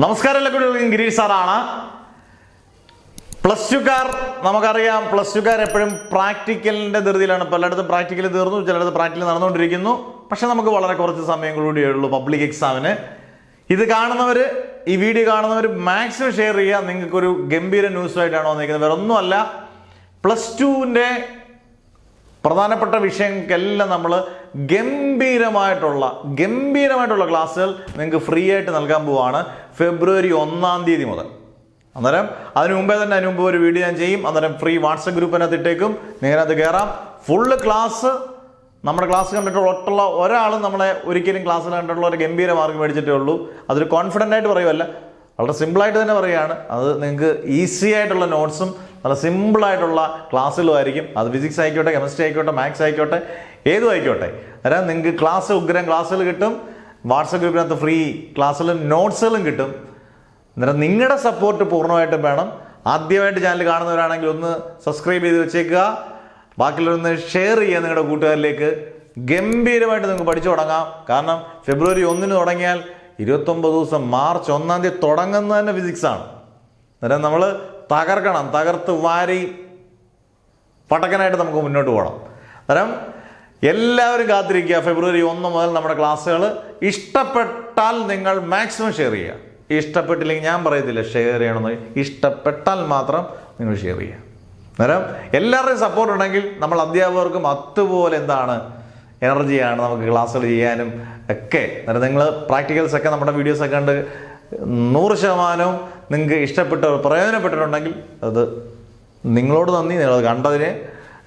നമസ്കാരം എല്ലാവർക്കും ഗിരീഷ് സാറാണ്. പ്ലസ് ടുക്കാർ നമുക്കറിയാം, പ്ലസ് ടുക്കാർ എപ്പോഴും പ്രാക്ടിക്കലിൻ്റെ ധൃതിയിലാണ്. പലയിടത്തും പ്രാക്ടിക്കൽ തീർന്നു, ചിലയിടത്ത് പ്രാക്ടിക്കൽ നടന്നുകൊണ്ടിരിക്കുന്നു. പക്ഷെ നമുക്ക് വളരെ കുറച്ച് സമയം കൂടിയേ ഉള്ളൂ പബ്ലിക് എക്സാമിന്. ഇത് കാണുന്നവർ, ഈ വീഡിയോ കാണുന്നവർ മാക്സിമം ഷെയർ ചെയ്യുക. നിങ്ങൾക്കൊരു ഗംഭീര ന്യൂസുമായിട്ടാണ് വന്നിരിക്കുന്നത്. വേറെ ഒന്നുമല്ല, പ്ലസ് ടുവിൻ്റെ പ്രധാനപ്പെട്ട വിഷയങ്ങൾക്കെല്ലാം നമ്മൾ ഗംഭീരമായിട്ടുള്ള ക്ലാസ്സുകൾ നിങ്ങൾക്ക് ഫ്രീ ആയിട്ട് നൽകാൻ പോവുകയാണ് ഫെബ്രുവരി 1 മുതൽ. അന്നേരം അതിന് മുമ്പ് ഒരു വീഡിയോ ഞാൻ ചെയ്യും. അന്നേരം ഫ്രീ വാട്സപ്പ് ഗ്രൂപ്പിനകത്ത് ഇട്ടേക്കും. നിങ്ങളത് കയറാം. ഫുള്ള് ക്ലാസ്, നമ്മുടെ ക്ലാസ് കണ്ടിട്ടുള്ള ഒരാളും നമ്മളെ ഒരിക്കലും ക്ലാസ്സിൽ കണ്ടിട്ടുള്ള ഒരു ഗംഭീര മാർക്ക് മേടിച്ചിട്ടേ ഉള്ളൂ. അതൊരു കോൺഫിഡൻ്റ് ആയിട്ട് പറയുമല്ല, വളരെ സിമ്പിളായിട്ട് തന്നെ പറയുകയാണ്. അത് നിങ്ങൾക്ക് ഈസി ആയിട്ടുള്ള നോട്ട്സും നല്ല സിമ്പിളായിട്ടുള്ള ക്ലാസ്സുകളുമായിരിക്കും. അത് ഫിസിക്സ് ആയിക്കോട്ടെ, കെമിസ്ട്രി ആയിക്കോട്ടെ, മാത്സ് ആയിക്കോട്ടെ, ഏതും ആയിക്കോട്ടെ. അതായത് നിങ്ങൾക്ക് ഉഗ്രം ക്ലാസ്സുകൾ കിട്ടും. വാട്സപ്പ് ഗ്രൂപ്പിനകത്ത് ഫ്രീ ക്ലാസ്സുകളും നോട്ട്സുകളും കിട്ടും. അന്നേരം നിങ്ങളുടെ സപ്പോർട്ട് പൂർണ്ണമായിട്ടും വേണം. ആദ്യമായിട്ട് ചാനൽ കാണുന്നവരാണെങ്കിൽ ഒന്ന് സബ്സ്ക്രൈബ് ചെയ്ത് വെച്ചേക്കുക. ബാക്കിയുള്ളവരൊന്ന് ഷെയർ ചെയ്യുക നിങ്ങളുടെ കൂട്ടുകാരിലേക്ക്. ഗംഭീരമായിട്ട് നിങ്ങൾക്ക് പഠിച്ചു തുടങ്ങാം. കാരണം ഫെബ്രുവരി 1 തുടങ്ങിയാൽ 29 ദിവസം, മാർച്ച് 1 തുടങ്ങുന്നത് തന്നെ ഫിസിക്സാണ്. അന്നേരം നമ്മൾ തകർത്ത് വാരി പടക്കനായിട്ട് നമുക്ക് മുന്നോട്ട് പോകണം. അന്നേരം എല്ലാവരും കാത്തിരിക്കുക. ഫെബ്രുവരി 1 മുതൽ നമ്മുടെ ക്ലാസ്സുകൾ. ഇഷ്ടപ്പെട്ടാൽ നിങ്ങൾ മാക്സിമം ഷെയർ ചെയ്യുക. ഇഷ്ടപ്പെട്ടില്ലെങ്കിൽ ഞാൻ പറയത്തില്ല ഷെയർ ചെയ്യണമെന്ന്. ഇഷ്ടപ്പെട്ടാൽ മാത്രം നിങ്ങൾ ഷെയർ ചെയ്യുക. അന്നേരം എല്ലാവരുടെയും സപ്പോർട്ട് ഉണ്ടെങ്കിൽ നമ്മൾ അധ്യാപകർക്കും അതുപോലെ എനർജിയാണ് നമുക്ക് ക്ലാസ്സുകൾ ചെയ്യാനും ഒക്കെ. അന്നേരം നിങ്ങൾ പ്രാക്ടിക്കൽസൊക്കെ നമ്മുടെ വീഡിയോസൊക്കെ കണ്ട് 100% നിങ്ങൾക്ക് പ്രയോജനപ്പെട്ടിട്ടുണ്ടെങ്കിൽ അത് നിങ്ങളോട് നന്ദി. നിങ്ങളത് കണ്ടതിന്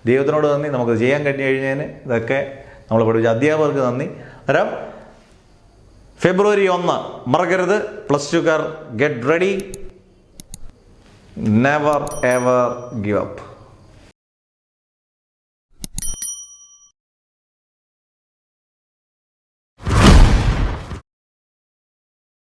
ദൈവത്തിനോട് നന്ദി. നമുക്ക് ചെയ്യാൻ കഴിഞ്ഞതിന് ഇതൊക്കെ നമ്മൾ പഠിപ്പിച്ച അധ്യാപകർക്ക് നന്ദി. അന്നേരം ഫെബ്രുവരി 1 മറക്കരുത്. പ്ലസ് ടുക്കാർ get ready. Never ever give up.